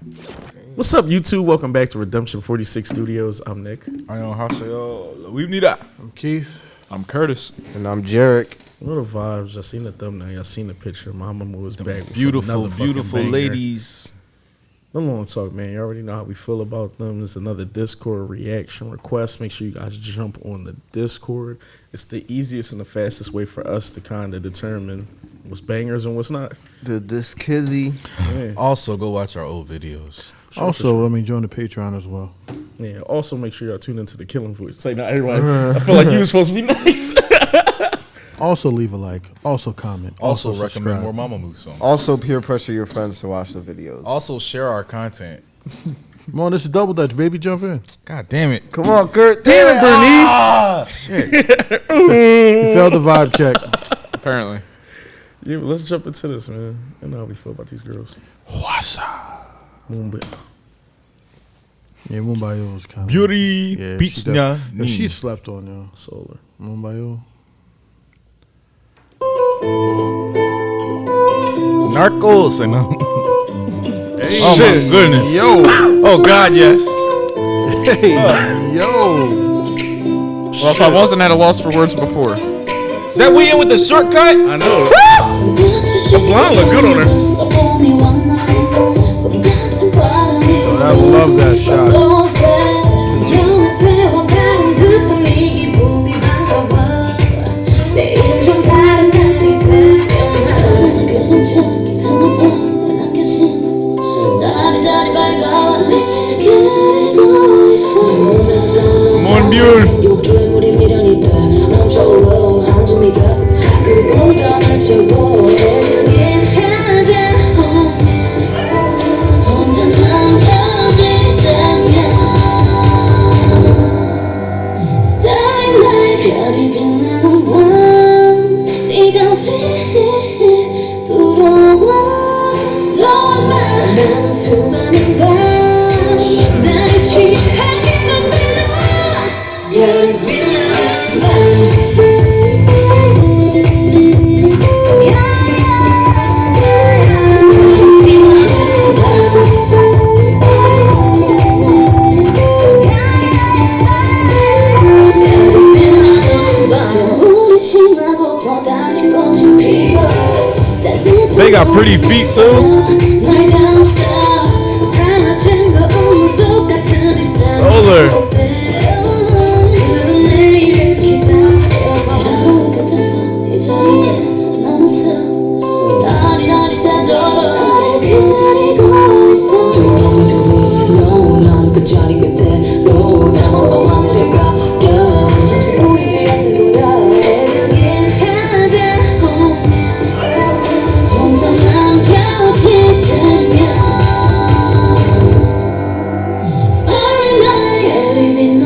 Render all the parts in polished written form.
What's up, YouTube? Welcome back to Redemption 46 Studios. I'm Nick. I am Haseo. We need that. I'm Keith. I'm Curtis. And I'm Jarek. What are the vibes? I seen the thumbnail. I seen the picture. MAMAMOO is back. Beautiful, beautiful ladies. No long talk, man. You already know how we feel about them. It's another Discord reaction request. Make sure you guys jump on the Discord. It's the easiest and the fastest way for us to kind of determine what's bangers and what's not. The Disc Kizzy. Yeah. Also, go watch our old videos. Sure. Join the Patreon as well. Yeah. Also, make sure y'all tune into the Killing Voice. Say not everybody. I feel like you were supposed to be nice. Also, leave a like. Also, comment. Also subscribe. recommend more MAMAMOO songs. Also, peer pressure your friends to watch the videos. Also, share our content. Come on, this is Double Dutch, baby. Jump in. God damn it. Come on, Kurt. Damn it, Bernice. Shit. You failed the vibe check. Apparently. Yeah, but let's jump into this, man. I know how we feel about these girls. What's up? Mumbai. Yeah, Mumbai was kind of Beauty. Yeah, Beach. she slept on, yo. Solar. Mumbai. Narcos. I know. Hey, Oh my goodness. Yo. Oh God, yes. Hey, yo. well, if I wasn't at a loss for words before. Is that we in with the shortcut? I know. The blonde look good on her. I love that shot. Mon Mule. They got pretty feet too. Solar.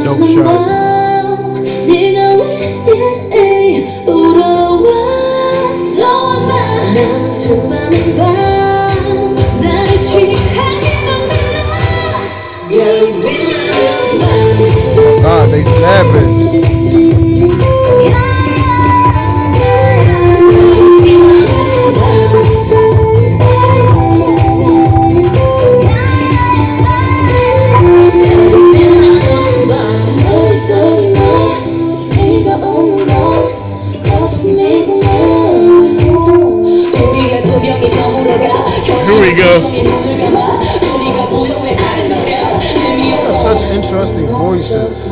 Dope shot. God, they snapping. Here we go. Such interesting voices.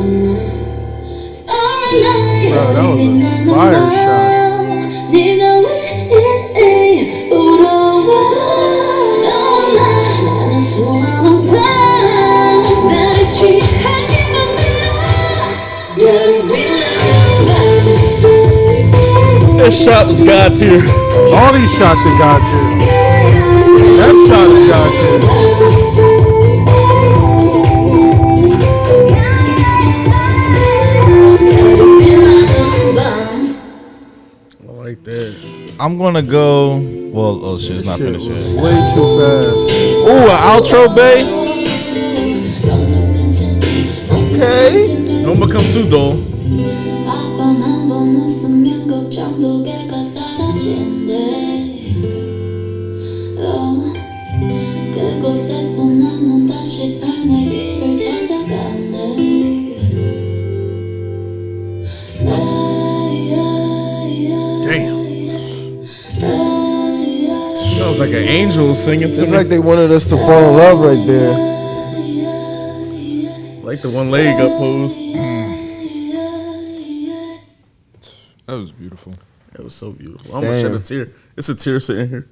Bro, that was a fire shot. That shot was God tier. All these shots are God tier. That shot is God tier. I like that. I'm gonna go. Well, oh shit, it's not Shit finished was yet. way too fast. Ooh, an outro, babe. Okay. Don't become too dull. 그곳에서 난 an angel singing to It's me. like they wanted us to fall in love right there. Like the one leg up pose. That was beautiful. It was so beautiful. I almost shed a tear. It's a tear sitting here.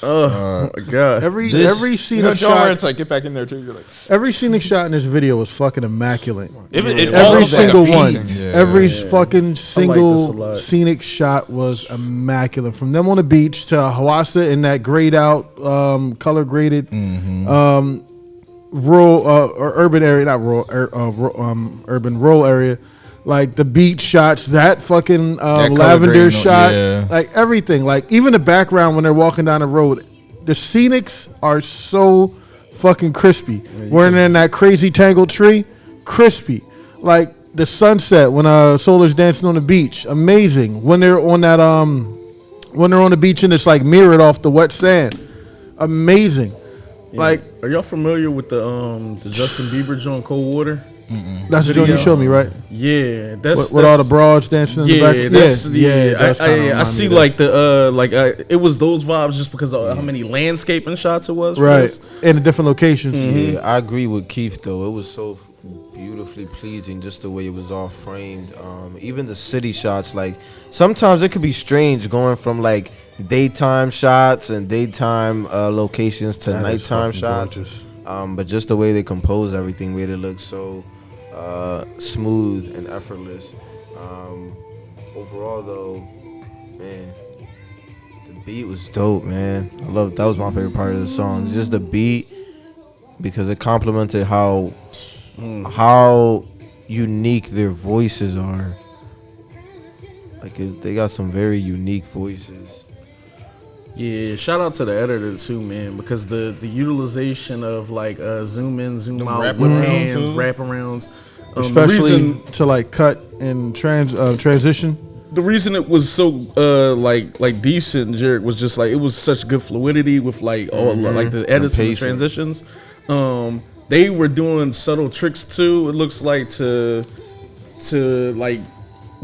Oh my god! Every You know, scenic John, where shot, it's like, get back in there too. You're like, every scenic shot in this video was fucking immaculate. it all Every looks like a single one, painting. Yeah. every fucking this a single lot. scenic shot was immaculate. From them on the beach to Hawassa in that grayed out, color graded, rural or urban area, not rural, urban rural area. Like the beach shots, that fucking color lavender grading, shot, yeah. like everything. Like even the background when they're walking down the road, the scenics are so fucking crispy. When they're in that crazy tangled tree, crispy. Like the sunset when Solar's dancing on the beach, amazing. When they're on that when they're on the beach and it's like mirrored off the wet sand, amazing. Like Are y'all familiar with the Justin Bieber joint Cold Water? that's the joint you showed me, right? Yeah, that's With all the broads dancing in the back. That's kinda I remind see me like it was those vibes just because of how many landscaping shots it was. for right this. in the different locations. Yeah, I agree with Keith though. It was so beautifully pleasing, just the way it was all framed. Even the city shots, like sometimes it could be strange going from like daytime shots and daytime locations to That is nighttime fucking shots. gorgeous. But just the way they compose everything, made it look so smooth and effortless. Overall, though, man, the beat was dope, man. That was my favorite part of the song. Just the beat, because it complemented how unique their voices are. Like they got some very unique voices. Yeah, shout out to the editor too, man, because the utilization of like zoom in, zoom out, whip wraparounds, hands, too. wraparounds, Especially to like cut and transition. the reason it was so like decent, Jarek, was just like it was such good fluidity with like all like the edits and the pacing. transitions. They were doing subtle tricks too. It looks like to like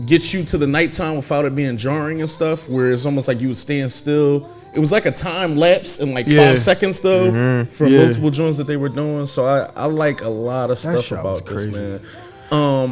get you to the nighttime without it being jarring and stuff. Where it's almost like you would stand still. It was like a time lapse in like 5 seconds though from multiple joints that they were doing. So I like a lot of stuff shot about was this, crazy. man.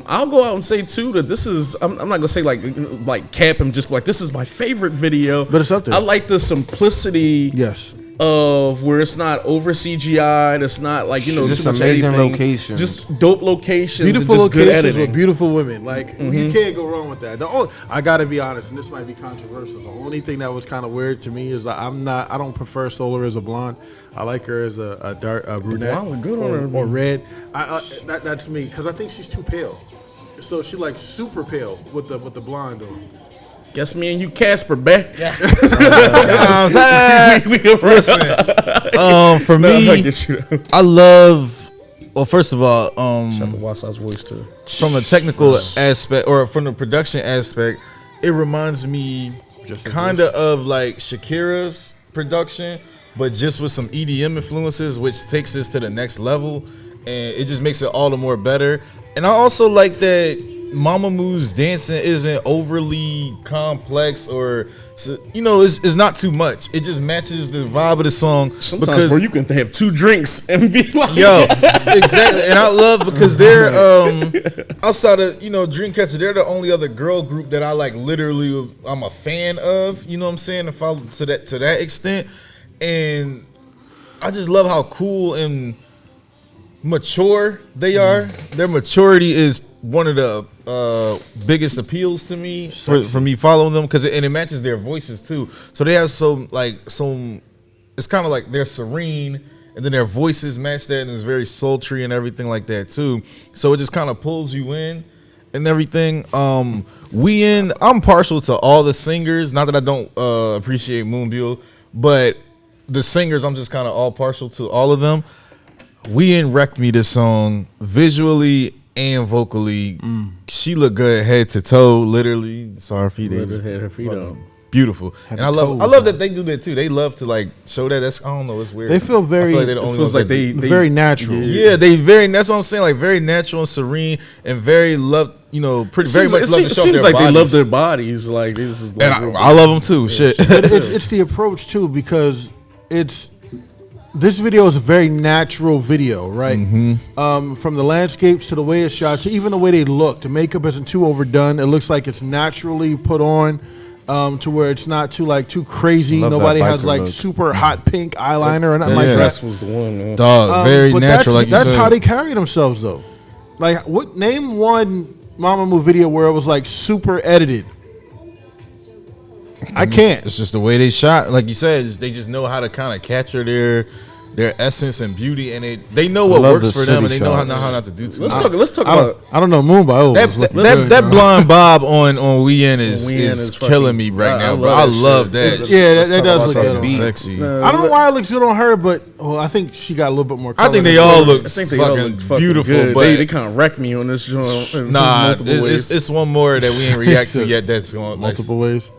I'll go out and say too that this is I'm not gonna say like cap and just like this is my favorite video, But it's up there. I like the simplicity Yes. of where it's not over CGI. It's not like Just too much amazing anything. locations. just dope locations, Beautiful and just good locations editing. with beautiful women. Like you can't go wrong with that. I gotta be honest, and this might be controversial. The only thing that was kind of weird to me is I don't prefer Solar as a blonde. I like her as a dark brunette Blonde look good on her, or red. That's me because I think she's too pale. So she like super pale with the blonde on. Guess me and you, Casper, back. Yeah. I'm saying? Listen, for me, I love. Well, first of all, Wasa's voice too. from a technical aspect or from the production aspect, it reminds me kind of like Shakira's production, but just with some EDM influences, which takes this to the next level, and it just makes it all the more better. And I also like that MAMAMOO's dancing isn't overly complex or it's not too much. It just matches the vibe of the song. Sometimes, bro, you can have 2 drinks and be like, Yo, exactly. And I love because they're outside of Dreamcatcher, they're the only other girl group that I like literally I'm a fan of, you know what I'm saying, if I to that extent. And I just love how cool and mature they are. Their maturity is one of the biggest appeals to me for me following them because it matches their voices too. So they have some it's kind of like they're serene and then their voices match that and it's very sultry and everything like that too. So it just kind of pulls you in and everything. I'm partial to all the singers. Not that I don't appreciate Moonbyul, but the singers I'm just kind of all partial to all of them. Wrecked me this song visually and vocally. She looked good head to toe, literally. Sorry, feet. had her feet on. Beautiful, and I love that they do that too. They love to like show that. I don't know. It's weird. They feel very. I feel like they're the only ones that do. very natural. Yeah, that's what I'm saying. Like very natural and serene, and very love. Very much love to show seems their like bodies. they love their bodies. Like this is like And I love them too. Shit. But it's the approach too, because this video is a very natural video, right? From the landscapes to the way it's shot, to even the way they look. The makeup isn't too overdone. It looks like it's naturally put on, to where it's not too crazy. Love Nobody that has biker like look. super hot pink eyeliner or nothing like Dress that. was the one, man. Dog, very But natural. Like you that's said. how they carry themselves, though. Like, name one Mamamoo video where it was like super edited. I can't. It's just the way they shot. Like you said, they just know how to kind of capture their essence and beauty, and they know what love works the for them, and city they know how shots. not to do too Let's much. talk. Let's talk I about. don't know Moonbot. That blind bob on Weekend is Weekend is killing fucking- me right I now, love bro. I that love shit. that. Yeah, shit. that does look Fucking good on her. sexy. I don't know why it looks good on her, but I think she got a little bit more color. I think they than all her. look I think they all fucking look fucking beautiful, good. but They kind of wrecked me on this joint. in nah, multiple ways. it's one more that we ain't react to yet. That's going multiple ways.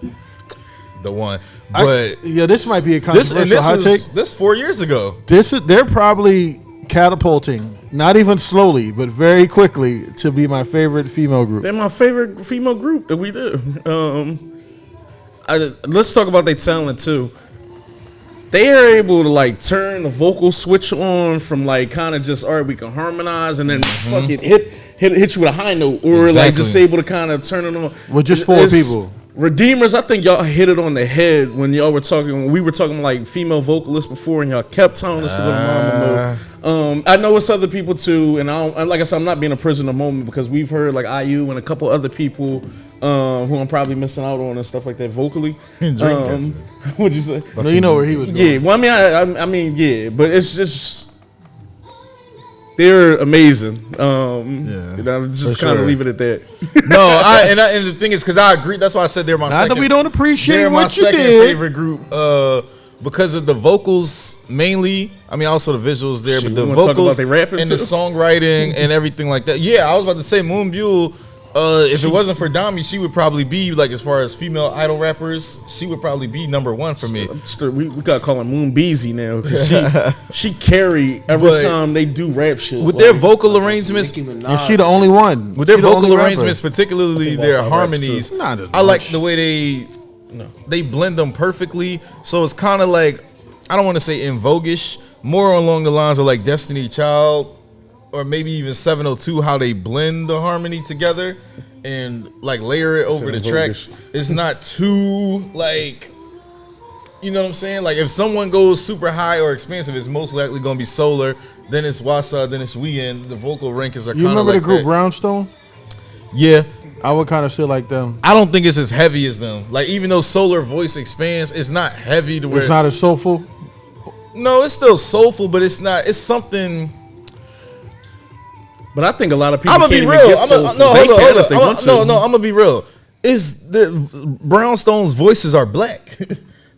the one, but This might be a this controversial hot take. this 4 years ago. They're probably catapulting, not even slowly, but very quickly, to be my favorite female group. They're my favorite female group that we do. Let's talk about their talent too. They are able to like turn the vocal switch on from like kind of just all right, we can harmonize and then fucking hit you with a high note, or like just able to kind of turn it on With just four people. Redeemers, I think y'all hit it on the head when y'all were talking. When we were talking like female vocalists before, and y'all kept telling us to go to Mamamoo. I know it's other people too, and like I said, I'm not being a prisoner of the moment because we've heard like IU and a couple other people who I'm probably missing out on and stuff like that vocally. What'd you say? No, you know where he was going. Yeah, well, I mean, yeah, but it's just they're amazing. Just kind of sure. leave it at that. No, and the thing is, because I agree. That's why I said they're my Not second. that we don't appreciate They're my what you second did. favorite group because of the vocals mainly. I mean, also the visuals there, Shit, but the we wanna talk about vocals they rapping and the too? songwriting and everything like that. Yeah, I was about to say Moon Buell. If it wasn't for Dami, she would probably be like, as far as female idol rappers, she would probably be number one for me. We gotta call her Moon Beezy now because she carry every But time they do rap shit. With like, their vocal arrangements, And she the only one. with their She the only vocal rapper. arrangements, particularly their harmonies, Not as I like much. the way they blend them perfectly. So it's kind of like, I don't want to say in voguish, more along the lines of like Destiny Child or maybe even 702, how they blend the harmony together and like layer it over the track. voguish. It's not too like, you know what I'm saying? Like if someone goes super high or expensive, it's most likely gonna be Solar, then it's Wasa, then it's Weekend. The vocal rankings are You kind of remember like the group that. Brownstone? Yeah. I would kind of feel like them. I don't think it's as heavy as them. Like even though Solar voice expands, it's not heavy to where It's not as soulful. No, it's still soulful, but it's not. It's something. But I think a lot of people I'm gonna can't be even real. get soulful. No, They hold can on, if they want to. no, I'm gonna be real. Is the Brownstone's voices are black?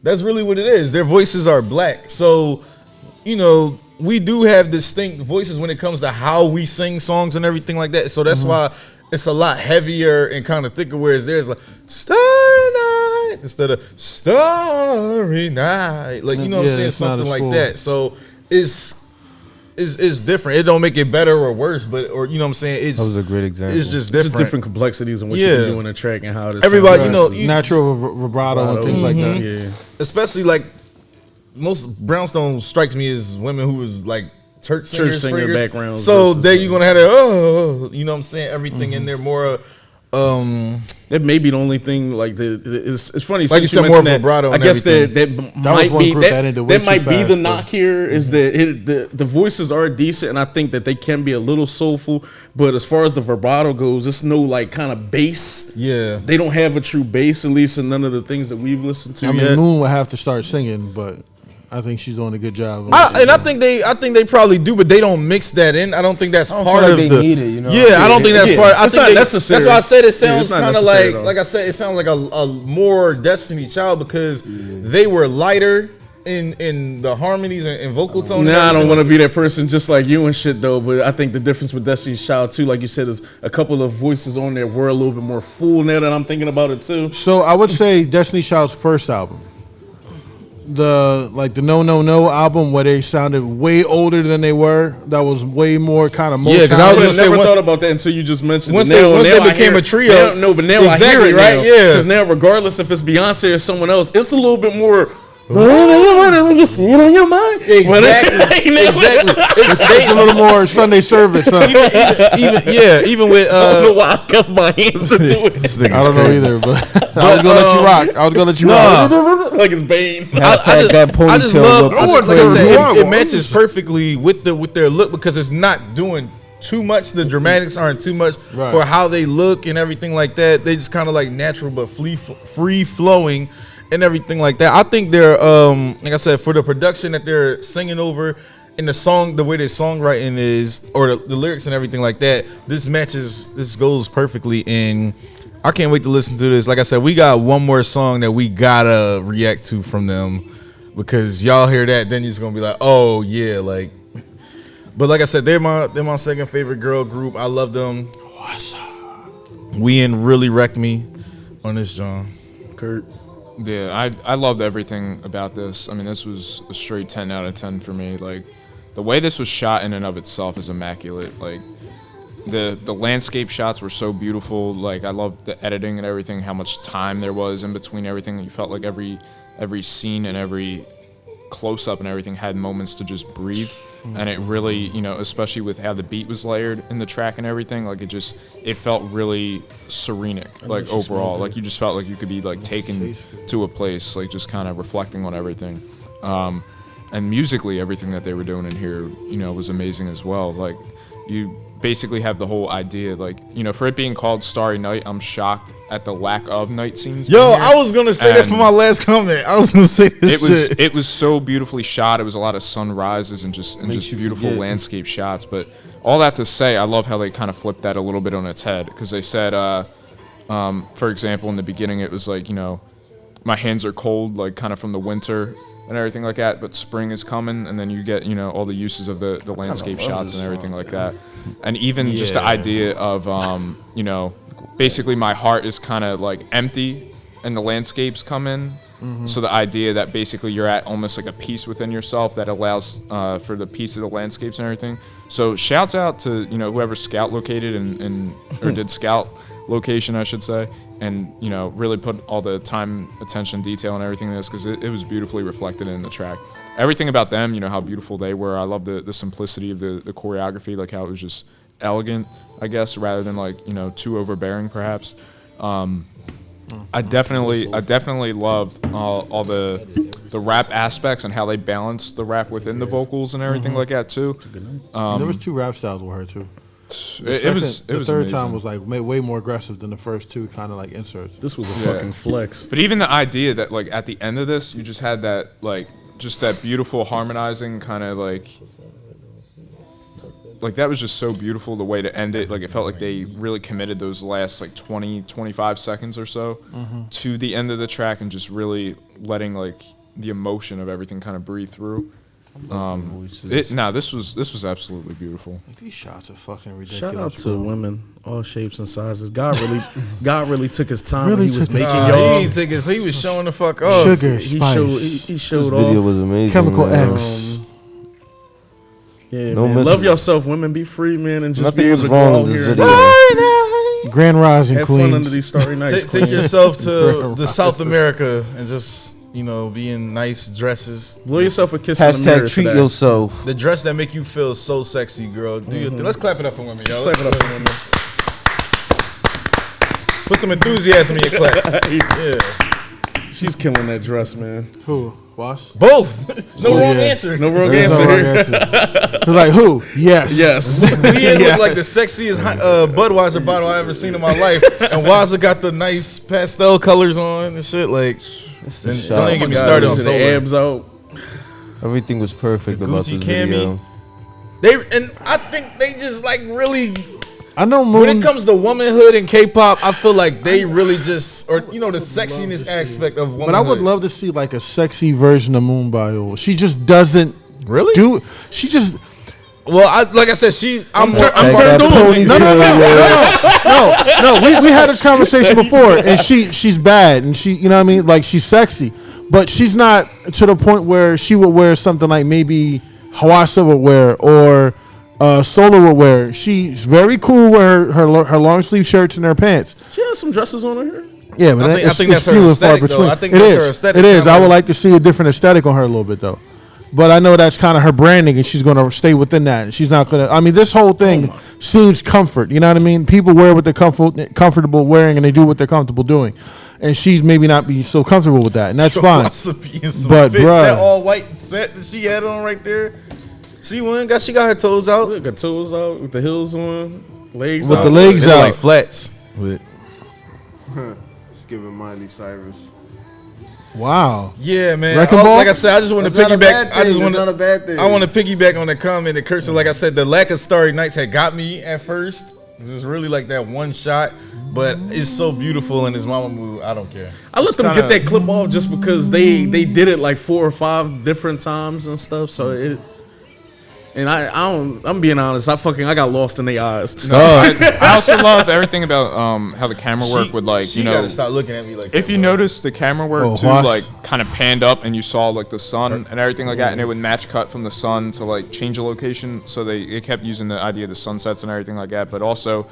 That's really what it is. Their voices are black. So, you know, we do have distinct voices when it comes to how we sing songs and everything like that. So that's why it's a lot heavier and kind of thicker. Whereas there's like Starry Night instead of Starry Night. Like, you know what I'm Yeah, saying? it's not Something as like full. that. So it's different. It don't make it better or worse, but or you know what I'm saying? It's That was a great example. It's just Just different. different complexities and what Yeah. you can do in a track and how it Everybody, sounds. you know, you- Natural vibrato and things like that. Yeah. Especially like most Brownstone strikes me as women who is like church singers, singer fingers. backgrounds So versus, there you're gonna have that. You know what I'm saying? Everything in there more. That may be the only thing. Like it's funny. Like you since said, mentioned more vibrato I and guess everything. that was might one be group that ended way that might too be fast, the but- knock here is that the voices are decent, and I think that they can be a little soulful. But as far as the vibrato goes, it's no like kind of bass. Yeah. They don't have a true bass, at least in none of the things that we've listened to I mean, yet. Moon would have to start singing, but I think she's doing a good job. I think they probably do, but they don't mix that in. I don't think that's don't part feel of like the. they need it, you know? Yeah, I don't think that's Yeah, part. I it's think not necessary. That's why I said it Yeah, sounds it's not kind of necessary, though. like I said, it sounds like a more Destiny Child because they were lighter in the harmonies and vocal tone. Nah, I don't want to be that person just like you and shit though. But I think the difference with Destiny's Child too, like you said, is a couple of voices on there were a little bit more full now that I'm thinking about it too. So I would say Destiny Child's first album, the No No No album, where they sounded way older than they were. That was way more kind of Motown. Yeah, 'cause I I was would gonna have say never when- thought about that until you just mentioned Once it. they- Now, once now they I became hear a it. trio. Now I hear Exactly, it right? now. Yeah. Because now, regardless if it's Beyonce or someone else, it's a little bit more When you see it on your mind. Exactly. It's a little more Sunday service. Huh? Even with I don't know why I cuff my hands to do it. I don't know either, but I was gonna let you rock. I was gonna let you rock. Like it's Bane. Hashtag that ponytail I just love, look. like I said, it matches perfectly with their look because it's not doing too much. The dramatics aren't too much for how they look and everything like that. They just kind of like natural but free flowing and everything like that. I think they're like I said, for the production that they're singing over in the song, the way their songwriting is, or the lyrics and everything like that, this goes perfectly. And I can't wait to listen to this. Like I said, we got one more song that we gotta react to from them, because y'all hear that, then you're just gonna be like, oh yeah, like. But like I said, they're my second favorite girl group. I love them. Wien really wrecked me on this, John. Kurt. Yeah, I loved everything about this. I mean, this was a straight 10 out of 10 for me. Like, the way this was shot in and of itself is immaculate. Like, the landscape shots were so beautiful. Like, I loved the editing and everything, how much time there was in between everything. You felt like every scene and every close-up and everything had moments to just breathe. And it really, you know, especially with how the beat was layered in the track and everything, like it felt really serenic, like overall. Like you just felt like you could be like taken to a place, like just kind of reflecting on everything. And musically, everything that they were doing in here, you know, was amazing as well. Like you basically have the whole idea, like, you know, for it being called Starry Night, I'm shocked at the lack of night scenes. Yo, I was gonna say that for my last comment. I was gonna say this. It was so beautifully shot. It was a lot of sunrises and just beautiful landscape shots. But all that to say, I love how they kind of flipped that a little bit on its head, because they said, for example, in the beginning, it was like, you know, my hands are cold, like kind of from the winter and everything like that, but spring is coming, and then you get, you know, all the uses of the landscape shots and everything like that. And even just the idea of, you know, basically my heart is kind of like empty and the landscapes come in. So the idea that basically you're at almost like a peace within yourself that allows for the peace of the landscapes and everything. So shouts out to, you know, whoever scout located and or did scout location, I should say, and, you know, really put all the time, attention, detail and everything in this, because it was beautifully reflected in the track. Everything about them, you know, how beautiful they were. I love the simplicity of the choreography, like how it was just elegant, I guess, rather than like, you know, too overbearing perhaps. I definitely loved all the rap aspects and how they balanced the rap within the vocals and everything like that too. There was 2 rap styles with her too. It was the third amazing. time was like way more aggressive than the first 2 kind of like inserts. This was a fucking flex. But even the idea that like at the end of this, you just had that like just that beautiful harmonizing kind of like that was just so beautiful the way to end it. Like it felt like they really committed those last like 20-25 seconds or so to the end of the track and just really letting like the emotion of everything kind of breathe through. This was absolutely beautiful. Like, these shots are fucking ridiculous. Shout out to women, all shapes and sizes. God really took his time Really when he was took his making time. y'all. He was showing the fuck off. Sugar, He spice, showed This video off. was amazing. Chemical man. X. Yeah, No man. message. Love yourself, women. Be free, man, and just Nothing be able was to wrong go in out this here. video. Grand Rising Have fun under Queens. these starry nights. Take yourself to South America and just, you know, be in nice dresses. Blow yourself a kiss in the mirror Hashtag treat today. yourself. The dress that make you feel so sexy, girl. Do your thing. Let's clap it up for women, yo. Clap it up for women. Put some enthusiasm in your clap. Yeah. She's killing that dress, man. Who? Was? Both. No Oh, wrong yeah. answer. No wrong There's answer no wrong here. answer. Who's like, who? Yes. Yes. Ian looked like the sexiest Budweiser bottle I ever seen in my life, and Waza got the nice pastel colors on and shit. Like, It's the don't shot. even get me started on the solar. abs out. Everything was perfect The about Gucci this cami. video. I think they just like really. I know When Moon. it comes to womanhood and K-pop, I feel like they really just, or you know, the sexiness aspect of womanhood. But I would love to see like a sexy version of Moon Bio. She just doesn't Really do. She just Well, like I said, I'm Hashtag turned that on. ponytail. we had this conversation before, and she's bad, and she, you know what I mean, like she's sexy, but she's not to the point where she would wear something like maybe Hawassa would wear or Solar would wear. She's very cool with her long sleeve shirts and her pants. She has some dresses on her. Yeah, but I think that's her few and aesthetic, far though. between. I think It that's is. her aesthetic. It is. Kinda I would like- like to see a different aesthetic on her a little bit though. But I know that's kind of her branding, and she's going to stay within that. And she's not going to. I mean, this whole thing seems comfort. You know what I mean? People wear what they're comfortable wearing, and they do what they're comfortable doing. And she's maybe not be so comfortable with that, and that's fine. But bruh, that all white set that she had on right there, she got her toes out. Look, got toes out with the heels on, legs With out. the legs They look out. like flats. With Just giving Miley Cyrus. Wow. yeah, man. Wrecking Ball? Like I said, I just want to That's not a bad piggyback. thing. That's not a bad thing. I want to piggyback on the comment that Kirsten, like I said, the lack of Starry Nights had got me at first. This is really like that one shot, but it's so beautiful in his MAMAMOO. I don't care. I let them get that clip off just because they did it like 4 or 5 different times and stuff. So it, and I don't. I'm being honest. I got lost in their eyes. I also love everything about how the camera work would, like, She you know, gotta stop looking at me like. if that, you bro. notice the camera work Oh, too, Haas. like kind of panned up, and you saw like the sun and everything like that, and it would match cut from the sun to like change the location. So they kept using the idea of the sunsets and everything like that, but also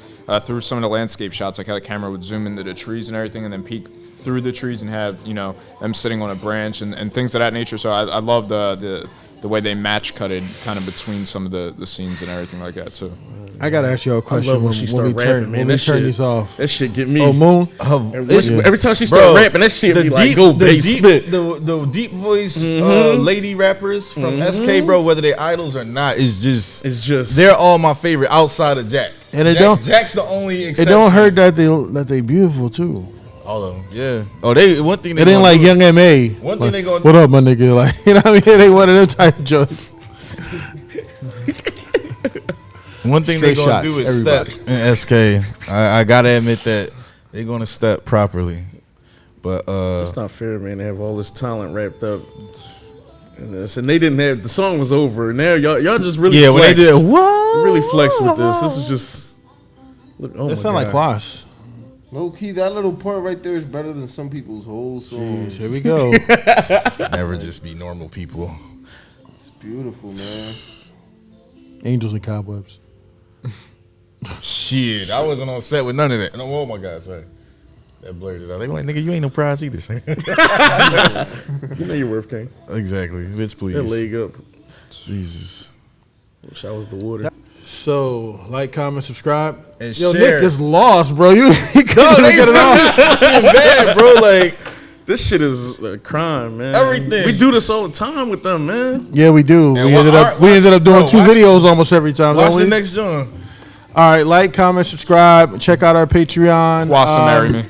through some of the landscape shots, like how the camera would zoom into the trees and everything, and then peek through the trees and have, you know, them sitting on a branch and things of that nature. So I love the way they match cutted kind of between some of the scenes and everything like that too. I gotta ask y'all a I question love when when, she when start we rapping, turn man. when we That turn shit- these off. That shit get me. Oh, Moon. Every time she start Bro, rapping, that shit be like, deep- go, the babe, deep, spit. the deep voice lady rappers from SK, bro, whether they idols or not, is just It's just they're all my favorite outside of Jack. And it Jack- don't- Jack's the only It exception. don't hurt that they beautiful too. All of them, yeah. Oh, they one thing they It ain't gonna like do- Young M.A. One thing Like, they gonna what do- up, my nigga? Like, you know what I mean? It ain't one of them type of jokes. One thing they Straight gonna shots, do is everybody. step in SK. I gotta admit that they're gonna step properly, but it's not fair, man. They have all this talent wrapped up. And they didn't have the song was over. And now y'all just really yeah, when they flexed. did what? really flexed with this. This was just look. Oh It my sound like God. Quash. Low key, that little part right there is better than some people's whole song. Here we go. Never just be normal people. It's beautiful, man. Angels and Cobwebs. Shit, I wasn't on set with none of that. No, oh my God, sorry. That blurred it out. They were like, nigga, you ain't no prize either. You know your worth, King. Exactly, bitch, please. That leg up. Jesus. Wish I was the water. So, like, comment, subscribe. And Yo, share. Nick is lost, bro. You No, couldn't they get it off. fucking bad, bro. Like This shit is a crime, man. Everything. We do this all the time with them, man. Yeah, we do. And We ended up doing bro, 2 watch videos this. almost every time. watch don't the we? next John. All right, like, comment, subscribe. Check out our Patreon. Watson, marry me.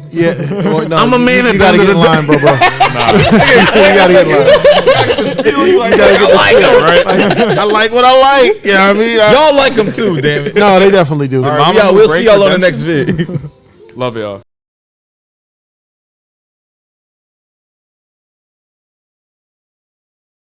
Yeah, well, no, I'm a man You, at you the gotta end get of in the line, bro. You gotta get in line. I like what I like. You know what I mean? Y'all like them too, damn it. No, they definitely do. All right, Mama we'll Break see y'all on the Redemption? next vid. Love y'all.